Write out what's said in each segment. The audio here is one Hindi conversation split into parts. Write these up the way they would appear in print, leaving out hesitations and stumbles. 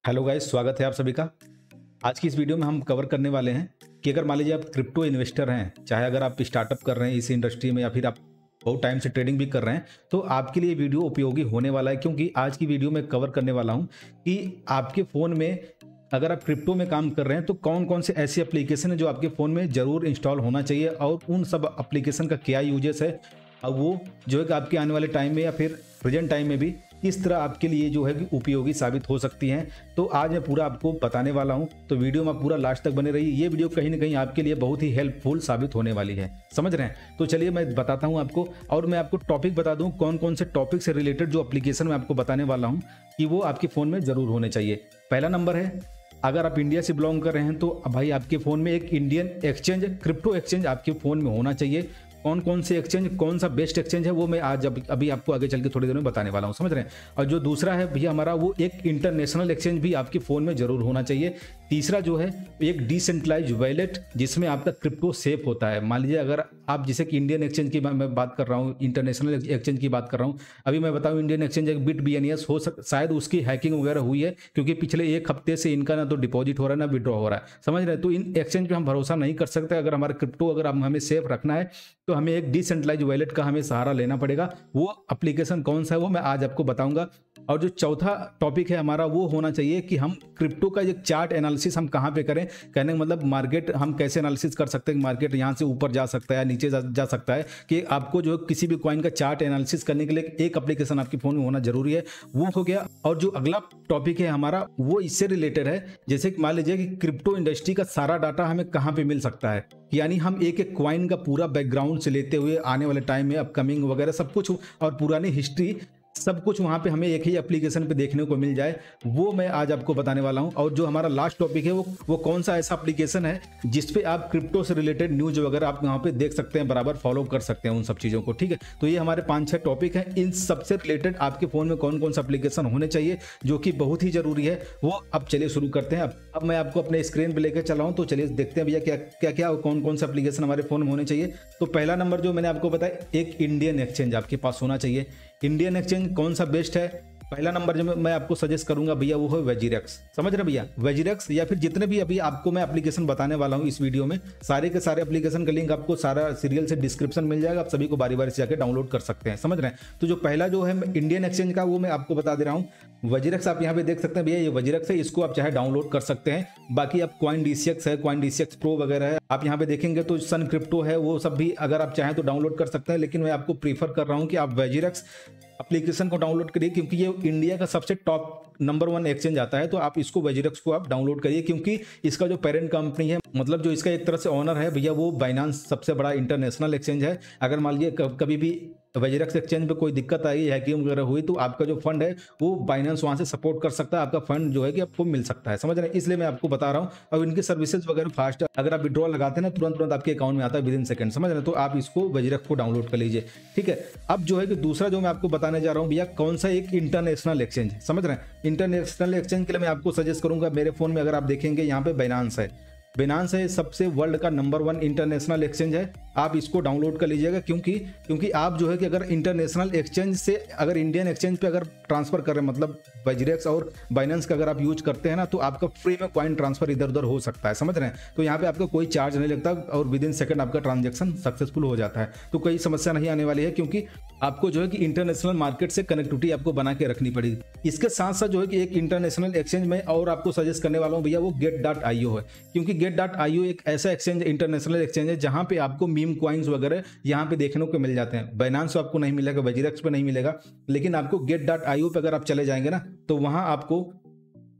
हेलो गाइस, स्वागत है आप सभी का। आज की इस वीडियो में हम कवर करने वाले हैं कि अगर मान लीजिए आप क्रिप्टो इन्वेस्टर हैं, चाहे अगर आप स्टार्टअप कर रहे हैं इस इंडस्ट्री में या फिर आप बहुत टाइम से ट्रेडिंग भी कर रहे हैं, तो आपके लिए वीडियो उपयोगी होने वाला है। क्योंकि आज की वीडियो में कवर करने वाला हूं कि आपके फ़ोन में अगर आप क्रिप्टो में काम कर रहे हैं तो कौन कौन से ऐसी एप्लीकेशन है जो आपके फ़ोन में ज़रूर इंस्टॉल होना चाहिए और उन सब एप्लीकेशन का क्या यूजेस है और वो जो है कि आपके आने वाले टाइम में या फिर प्रेजेंट टाइम में भी किस तरह आपके लिए जो है कि उपयोगी साबित हो सकती हैं। तो आज मैं पूरा आपको बताने वाला हूं, तो वीडियो में पूरा लास्ट तक बने रहिए। ये वीडियो कहीं ना कहीं आपके लिए बहुत ही हेल्पफुल साबित होने वाली है, समझ रहे हैं। तो चलिए मैं बताता हूं आपको, और मैं आपको टॉपिक बता दूं कौन कौन से टॉपिक से रिलेटेड जो एप्लीकेशन मैं आपको बताने वाला हूं कि वो आपके फ़ोन में ज़रूर होने चाहिए। पहला नंबर है, अगर आप इंडिया से बिलोंग कर रहे हैं तो भाई आपके फ़ोन में एक इंडियन एक्सचेंज, क्रिप्टो एक्सचेंज आपके फ़ोन में होना चाहिए। कौन कौन से एक्सचेंज, कौन सा बेस्ट एक्सचेंज है वो मैं आज अभी आपको आगे चल के थोड़ी देर में बताने वाला हूँ, समझ रहे हैं। और जो दूसरा है भैया हमारा, वो एक इंटरनेशनल एक्सचेंज भी आपके फ़ोन में ज़रूर होना चाहिए। तीसरा जो है एक डिसेंट्रलाइज वॉलेट जिसमें आपका क्रिप्टो सेफ होता है। मान लीजिए अगर आप, जैसे कि इंडियन एक्सचेंज की मैं बात कर रहा हूँ, इंटरनेशनल एक्सचेंज की बात कर रहा हूँ। अभी मैं बताऊँ, इंडियन एक्सचेंज एक BitBNS शायद उसकी हैकिंग वगैरह हुई है, क्योंकि पिछले एक हफ्ते से इनका ना तो डिपॉजिट हो रहा है ना विड्रॉ हो रहा है, समझ रहे हैं। तो इन एक्सचेंज पे हम भरोसा नहीं कर सकते। अगर हमारा क्रिप्टो अगर हमें सेफ रखना है तो हमें एक डिसेंट्रलाइज वॉलेट का हमें सहारा लेना पड़ेगा। वो एप्लीकेशन कौन सा है वो मैं आज आपको बताऊंगा। और जो चौथा टॉपिक है हमारा, वो होना चाहिए कि हम क्रिप्टो का एक चार्ट एनालिसिस हम कहाँ पे करें। कहने का मतलब मार्केट हम कैसे एनालिसिस कर सकते हैं, मार्केट यहाँ से ऊपर जा सकता है, नीचे जा सकता है। कि आपको जो किसी भी कॉइन का चार्ट एनालिसिस करने के लिए एक एप्लीकेशन आपके फोन में होना जरूरी है, वो हो गया। और जो अगला टॉपिक है हमारा, वो इससे रिलेटेड है। जैसे कि मान लीजिए कि क्रिप्टो इंडस्ट्री का सारा डाटा हमें कहाँ पे मिल सकता है, यानी हम एक एक क्वाइन का पूरा बैकग्राउंड से लेते हुए आने वाले टाइम में अपकमिंग वगैरह सब कुछ और पुरानी हिस्ट्री सब कुछ वहां पे हमें एक ही एप्लीकेशन पे देखने को मिल जाए, वो मैं आज आपको बताने वाला हूं। और जो हमारा लास्ट टॉपिक है वो कौन सा ऐसा एप्लीकेशन है जिसपे आप क्रिप्टो से रिलेटेड न्यूज वगैरह आप वहां पे देख सकते हैं, बराबर फॉलो कर सकते हैं उन सब चीज़ों को, ठीक है। तो ये हमारे 5-6 टॉपिक हैं। इन सबसे रिलेटेड आपके फ़ोन में कौन कौन सा एप्लीकेशन होने चाहिए जो कि बहुत ही ज़रूरी है, वो अब चलिए शुरू करते हैं। अब मैं आपको अपने स्क्रीन पर लेकर चला हूँ, तो चलिए देखते हैं भैया क्या क्या कौन कौन सा एप्लीकेशन हमारे फ़ोन में होने चाहिए। तो पहला नंबर जो मैंने आपको बताया, एक इंडियन एक्सचेंज आपके पास होना चाहिए। इंडियन एक्सचेंज कौन सा बेस्ट है? पहला नंबर जो मैं आपको सजेस्ट करूंगा भैया वो है वेजिरेक्स, समझ रहे भैया। वेजिरेक्स या फिर जितने भी अभी आपको मैं एप्लीकेशन बताने वाला हूं इस वीडियो में, सारे के सारे एप्लीकेशन का लिंक आपको सारा सीरियल से डिस्क्रिप्शन मिल जाएगा, आप सभी को बारी बारी से जाकर डाउनलोड कर सकते हैं, समझ रहे हैं। तो जो पहला जो है इंडियन एक्सचेंज का, वो मैं आपको बता दे रहा हूँ, वेजिरेक्स। आप यहाँ पे देख सकते हैं भैया, ये वेजिरेक्स है, इसको आप चाहे डाउनलोड कर सकते हैं। बाकी आप CoinDCX है, CoinDCX Pro वगैरह है, आप यहाँ पे देखेंगे तो सन क्रिप्टो है, वो सब भी अगर आप चाहें तो डाउनलोड कर सकते हैं। लेकिन मैं आपको प्रीफर कर रहा हूँ कि आप वेजिरेक्स एप्लीकेशन को डाउनलोड करिए, क्योंकि ये इंडिया का सबसे टॉप नंबर 1 एक्सचेंज आता है। तो आप इसको वेजिरेक्स को आप डाउनलोड करिए, क्योंकि इसका जो पेरेंट कंपनी है, मतलब जो इसका एक तरह से ओनर है भैया, वो बाइनेंस सबसे बड़ा इंटरनेशनल एक्सचेंज है। अगर मान लीजिए कभी भी वेजिरेक्स एक्सचेंज पे कोई दिक्कत आई, हैकिंग वगैरह हुई, तो आपका जो फंड है वो बाइनेंस वहां से सपोर्ट कर सकता है, आपका फंड जो है कि आपको मिल सकता है, समझ रहे हैं। इसलिए मैं आपको बता रहा हूँ। और इनकी सर्विसेज वगैरह फास्ट है, अगर आप विड्रॉल लगाते हैं ना तुरंत आपके अकाउंट में आता है विद इन सेकंड, समझ रहे हैं। तो आप इसको वेजिरेक्स को डाउनलोड कर लीजिए, ठीक है। अब जो है कि दूसरा जो मैं आपको बताने जा रहा हूँ भैया, कौन सा एक इंटरनेशनल एक्सचेंज, समझ रहे हैं। इंटरनेशनल एक्सचेंज के लिए मैं आपको सजेस्ट करूंगा, मेरे फोन में अगर आप देखेंगे यहाँ पे बाइनेंस है। बाइनेंस है सबसे वर्ल्ड का नंबर 1 इंटरनेशनल एक्सचेंज है, आप इसको डाउनलोड कर लीजिएगा। क्योंकि आप जो है कि अगर इंटरनेशनल एक्सचेंज से अगर इंडियन एक्सचेंज पे अगर ट्रांसफर कर रहे हैं, मतलब वेजिरेक्स और बाइनेंस का अगर आप यूज करते हैं ना, तो आपका फ्री में कॉइन ट्रांसफर इधर उधर हो सकता है, समझ रहे हैं। तो यहाँ पे आपका कोई चार्ज नहीं लगता और विद इन सेकंड आपका ट्रांजेक्शन सक्सेसफुल हो जाता है। तो कोई समस्या नहीं आने वाली है, क्योंकि आपको जो है कि इंटरनेशनल मार्केट से कनेक्टिविटी आपको बना के रखनी पड़ेगी। इसके साथ साथ जो है कि एक इंटरनेशनल एक्सचेंज में और आपको सजेस्ट करने वाला हूँ भैया, वो Get.io है। क्योंकि Get.io एक ऐसा एक्सचेंज, इंटरनेशनल एक्सचेंज है, जहाँ पे आपको मीम कॉइन्स वगैरह यहाँ पे देखने को मिल जाते हैं। बाइनेंस आपको नहीं मिलेगा, वेजिरेक्स पे नहीं मिलेगा, लेकिन आपको Get.io पे अगर आप चले जाएंगे ना, तो वहाँ आपको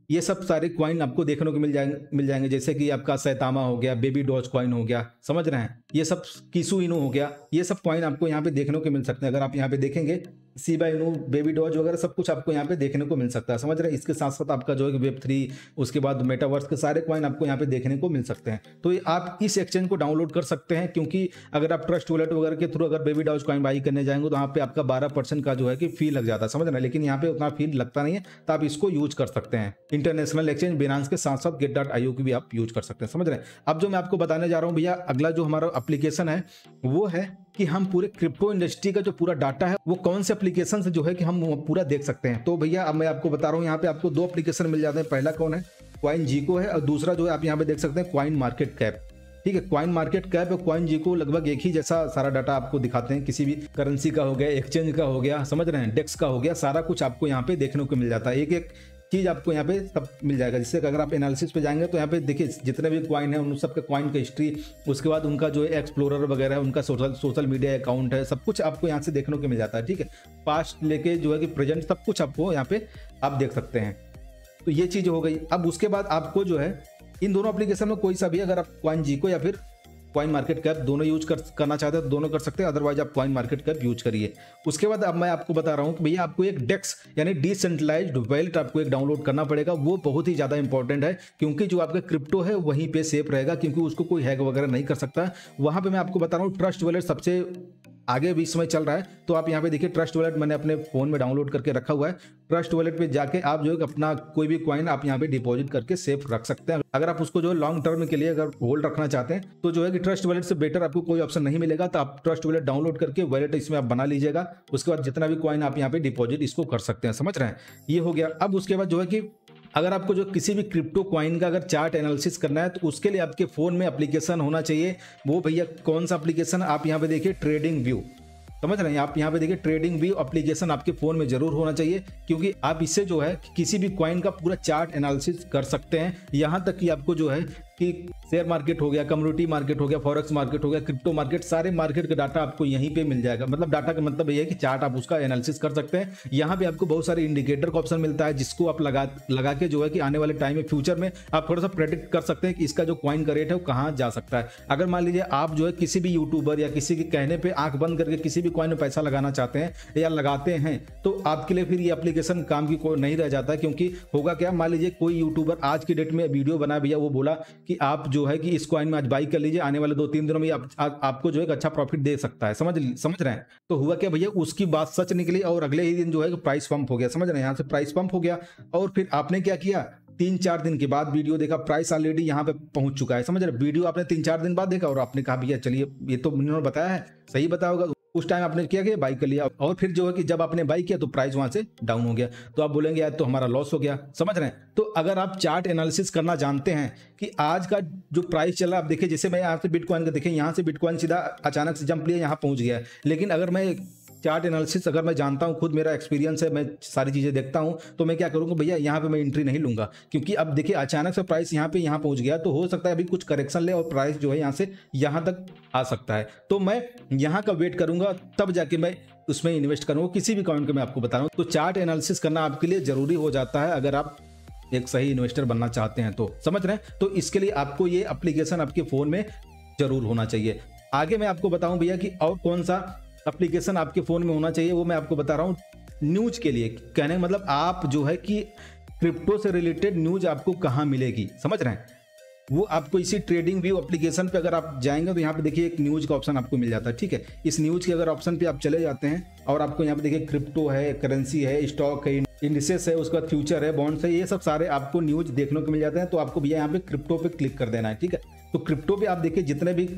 ये सब सारे कॉइन आपको देखने को मिल जाएंगे। जैसे कि आपका सैतामा हो गया, बेबी डॉज कॉइन हो गया, समझ रहे हैं, ये सब किसु इनू हो गया, ये सब कॉइन आपको यहाँ पे देखने को मिल सकते हैं। अगर आप यहाँ पे देखेंगे, सीबा इनू, बेबी डॉज वगैरह सब कुछ आपको यहाँ पे देखने को मिल सकता है, समझ रहे हैं। इसके साथ साथ आपका जो है Web3, उसके बाद मेटावर्स के सारे कॉइन आपको यहाँ पे देखने को मिल सकते हैं। तो आप इस एक्सचेंज को डाउनलोड कर सकते हैं, क्योंकि अगर आप ट्रस्ट वॉलेट वगैरह के थ्रू अगर बेबी डॉज कॉइन बाई करने जाएंगे तो वहाँ पे आपका 12% का जो है कि फी लग जाता है, समझ रहे हैं। लेकिन यहाँ पे उतना फी लगता नहीं है, तो आप इसको यूज कर सकते हैं। इंटरनेशनल एक्सचेंज बाइनेंस के साथ साथ Get.io की भी आप यूज कर सकते हैं, समझ रहे हैं। अब जो मैं आपको बताने जा रहा हूँ भैया, अगला जो हमारा एप्लीकेशन है वो है कि हम पूरे क्रिप्टो इंडस्ट्री का जो पूरा डाटा है वो कौन से एप्लीकेशन से जो है कि हम पूरा देख सकते हैं। तो भैया अब मैं आपको बता रहा हूँ, यहाँ पे आपको 2 एप्लीकेशन मिल जाते हैं। पहला कौन है, CoinGecko है, और दूसरा जो है आप यहाँ पे देख सकते हैं कॉइन मार्केट कैप। ठीक है, कॉइन मार्केट कैप और CoinGecko लगभग एक ही जैसा सारा डाटा आपको दिखाते हैं। किसी भी करेंसी का हो गया, एक्सचेंज का हो गया, समझ रहे हैं, डेक्स का हो गया, सारा कुछ आपको यहाँ पे देखने को मिल जाता है। एक एक चीज आपको यहाँ पे सब मिल जाएगा। जिससे अगर आप एनालिसिस पे जाएंगे तो यहाँ पे देखिए जितने भी कॉइन है उन सबके कॉइन का हिस्ट्री, उसके बाद उनका जो है एक्सप्लोरर वगैरह है, उनका सोशल मीडिया अकाउंट है, सब कुछ आपको यहाँ से देखने को मिल जाता है। ठीक है, पास्ट लेके जो है कि प्रेजेंट सब कुछ आपको यहाँ पे आप देख सकते हैं। तो ये चीज हो गई। अब उसके बाद आपको जो है इन दोनों एप्लीकेशन में कोई सा भी, अगर आप CoinGecko या फिर कॉइन मार्केट कैप दोनों यूज करना चाहते हैं तो दोनों कर सकते हैं, अदरवाइज आप कॉइन मार्केट कैप यूज करिए। उसके बाद अब मैं आपको बता रहा हूं कि भैया आपको एक डेक्स यानी डिसेंट्रलाइज्ड वैलेट आपको एक डाउनलोड करना पड़ेगा। वो बहुत ही ज्यादा इंपॉर्टेंट है, क्योंकि जो आपका क्रिप्टो है वहीं पे सेफ रहेगा, क्योंकि उसको कोई हैक वगैरह नहीं कर सकता। वहां पे मैं आपको बता रहा हूँ ट्रस्ट वैलेट सबसे आगे भी समय चल रहा है। तो आप यहाँ पे देखिए ट्रस्ट वॉलेट मैंने अपने फोन में डाउनलोड करके रखा हुआ है। ट्रस्ट वॉलेट पे जाके आप जो है अपना कोई भी कॉइन आप यहाँ पे डिपॉजिट करके सेफ रख सकते हैं। अगर आप उसको जो है लॉन्ग टर्म के लिए अगर होल्ड रखना चाहते हैं तो जो है कि ट्रस्ट वॉलेट से बेटर आपको कोई ऑप्शन नहीं मिलेगा। तो आप ट्रस्ट वॉलेट डाउनलोड करके वॉलेट इसमें आप बना लीजिएगा। उसके बाद जितना भी कॉइन आप यहाँ पे डिपॉजिट इसको कर सकते हैं, समझ रहे हैं। ये हो गया। अब उसके बाद जो है कि अगर आपको जो किसी भी क्रिप्टो कॉइन का अगर चार्ट एनालिसिस करना है तो उसके लिए आपके फोन में एप्लीकेशन होना चाहिए। वो भैया कौन सा एप्लीकेशन, आप यहाँ पे देखिए ट्रेडिंग व्यू, समझ रहे हैं। आप यहाँ पे देखिए ट्रेडिंग व्यू एप्लीकेशन आपके फोन में जरूर होना चाहिए, क्योंकि आप इससे जो है किसी भी कॉइन का पूरा चार्ट एनालिसिस कर सकते हैं। यहाँ तक कि आपको जो है कि शेयर मार्केट हो गया, कम्युनिटी मार्केट हो गया, फॉरेक्स मार्केट हो गया, क्रिप्टो मार्केट, सारे मार्केट का डाटा आपको यहीं पे मिल जाएगा। मतलब डाटा का मतलब ये है कि चार्ट आप उसका एनालिसिस कर सकते हैं। यहाँ पे आपको बहुत सारे इंडिकेटर का ऑप्शन मिलता है, जिसको आप लगा के जो है कि आने वाले टाइम में फ्यूचर में आप थोड़ा सा प्रेडिक्ट कर सकते हैं कि इसका जो कॉइन का रेट है वो कहाँ जा सकता है। अगर मान लीजिए आप जो है किसी भी यूट्यूबर या किसी के कहने पर आंख बंद करके किसी भी कॉइन में पैसा लगाना चाहते हैं या लगाते हैं तो आपके लिए फिर ये एप्लीकेशन काम की कोई नहीं रह जाता। क्योंकि होगा क्या, मान लीजिए कोई यूट्यूबर आज की डेट में वीडियो बना भैया, वो बोला कि आप जो है कि इस कॉइन में आज बाई कर लीजिए, आने वाले 2-3 दिनों में आपको जो है अच्छा प्रॉफिट दे सकता है, समझ रहे हैं। तो हुआ क्या भैया, उसकी बात सच निकली और अगले ही दिन जो है प्राइस पंप हो गया, समझ रहे हैं। यहाँ से प्राइस पंप हो गया और फिर आपने क्या किया, 3-4 दिन के बाद वीडियो देखा, प्राइस ऑलरेडी यहाँ पे पहुंच चुका है, समझ रहे। वीडियो आपने 3-4 दिन बाद देखा और आपने कहा भैया चलिए ये तो इन्होंने बताया है, सही बताया होगा। उस टाइम आपने क्या किया, बाई कर लिया। और फिर जो है कि जब आपने बाई किया तो प्राइस वहां से डाउन हो गया। तो आप बोलेंगे यार तो हमारा लॉस हो गया, समझ रहे हैं। तो अगर आप चार्ट एनालिसिस करना जानते हैं कि आज का जो प्राइस चला, आप देखिए जैसे मैं यहाँ से बिटकॉइन का देखें, यहाँ से बिटकॉइन सीधा अचानक से जंप लिया, यहाँ पहुंच गया। लेकिन अगर मैं चार्ट एनालिसिस अगर मैं जानता हूं, खुद मेरा एक्सपीरियंस है, मैं सारी चीजें देखता हूं, तो मैं क्या करूंगा भैया, यहाँ पे मैं एंट्री नहीं लूंगा। क्योंकि अब देखिए अचानक से प्राइस यहाँ पहुंच गया, तो हो सकता है अभी कुछ करेक्शन ले और प्राइस जो है यहाँ से यहाँ तक आ सकता है। तो मैं यहाँ का वेट करूंगा, तब जाके मैं उसमें इन्वेस्ट करूंगा किसी भी कॉइन के। मैं आपको बता रहा हूँ, तो चार्ट एनालिसिस करना आपके लिए जरूरी हो जाता है अगर आप एक सही इन्वेस्टर बनना चाहते हैं तो, समझ रहे हैं। तो इसके लिए आपको ये एप्लीकेशन आपके फोन में जरूर होना चाहिए। आगे मैं आपको बताऊं भैया कि और कौन सा एप्लीकेशन आपके फोन में होना चाहिए, वो मैं आपको बता रहा हूँ न्यूज के लिए। कहने का मतलब आप जो है कि क्रिप्टो से रिलेटेड न्यूज आपको कहाँ मिलेगी, समझ रहे हैं। वो आपको इसी ट्रेडिंग व्यू एप्लीकेशन पे अगर आप जाएंगे तो यहाँ पे देखिए एक न्यूज का ऑप्शन आपको मिल जाता है। ठीक है, इस न्यूज के अगर ऑप्शन पे आप चले जाते हैं और आपको यहाँ पे देखिए क्रिप्टो है, करेंसी है, स्टॉक है, इंडिसेस है, उसका फ्यूचर है, बॉन्ड्स है, ये सब सारे आपको न्यूज देखने को मिल जाते हैं। तो आपको भैया यहाँ पे क्रिप्टो पे क्लिक कर देना है। ठीक है, तो क्रिप्टो पे आप देखिए जितने भी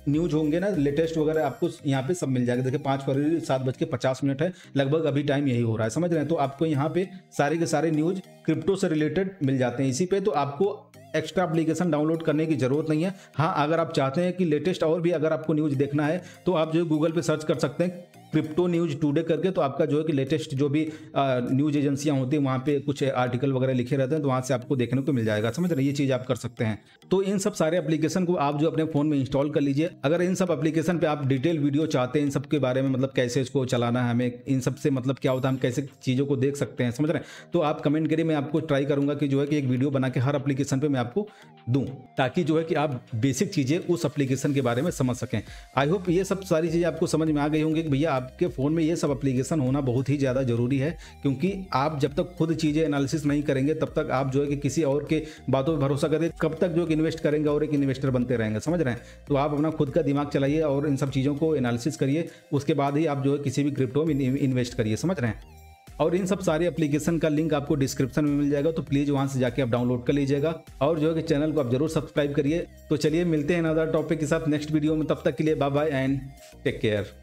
न्यूज होंगे ना लेटेस्ट वगैरह आपको यहाँ पे सब मिल जाएगा। देखिए 5 फरवरी 7:50 है, लगभग अभी टाइम यही हो रहा है, समझ रहे हैं। तो आपको यहाँ पे सारे के सारे न्यूज क्रिप्टो से रिलेटेड मिल जाते हैं इसी पे। तो आपको एक्स्ट्रा एप्लीकेशन डाउनलोड करने की जरूरत नहीं है। हाँ, अगर आप चाहते हैं कि लेटेस्ट और भी अगर आपको न्यूज देखना है तो आप जो गूगल पे सर्च कर सकते हैं क्रिप्टो न्यूज टुडे करके, तो आपका जो है कि लेटेस्ट जो भी न्यूज एजेंसियां होती हैं वहाँ पे कुछ आर्टिकल वगैरह लिखे रहते हैं, तो वहाँ से आपको देखने को मिल जाएगा, समझ रहे हैं। ये चीज़ आप कर सकते हैं। तो इन सब सारे एप्लीकेशन को आप जो अपने फोन में इंस्टॉल कर लीजिए। अगर इन सब एप्लीकेशन पे आप डिटेल वीडियो चाहते हैं इन सब के बारे में, मतलब कैसे इसको चलाना है, हमें इन सब से मतलब क्या होता है, हम कैसे चीज़ों को देख सकते हैं, समझ रहे हैं, तो आप कमेंट करिए। मैं आपको ट्राई करूंगा कि जो है कि एक वीडियो बना के हर एप्लीकेशन पे मैं आपको दूं, ताकि जो है कि आप बेसिक चीज़ें उस एप्लीकेशन के बारे में समझ सकें। आई होप ये सब सारी चीज़ें आपको समझ में आ गई होंगी कि भैया आपके फ़ोन में ये सब एप्लीकेशन होना बहुत ही ज़्यादा जरूरी है। क्योंकि आप जब तक खुद चीज़ें एनालिसिस नहीं करेंगे तब तक आप जो है कि किसी और के बातों पर भरोसा करें, कब तक जो इन्वेस्ट करेंगे और एक इन्वेस्टर बनते रहेंगे, समझ रहे हैं। तो आप अपना खुद का दिमाग चलाइए और इन सब चीज़ों को एनालिसिस करिए, उसके बाद ही आप जो है किसी भी क्रिप्टो में इन्वेस्ट करिए, समझ रहे हैं। और इन सब सारे एप्लीकेशन का लिंक आपको डिस्क्रिप्शन में मिल जाएगा, तो प्लीज़ वहाँ से जाके आप डाउनलोड कर लीजिएगा और जो है कि चैनल को आप जरूर सब्सक्राइब करिए। तो चलिए मिलते हैं अनदर टॉपिक के साथ नेक्स्ट वीडियो में, तब तक के लिए bye bye and take care.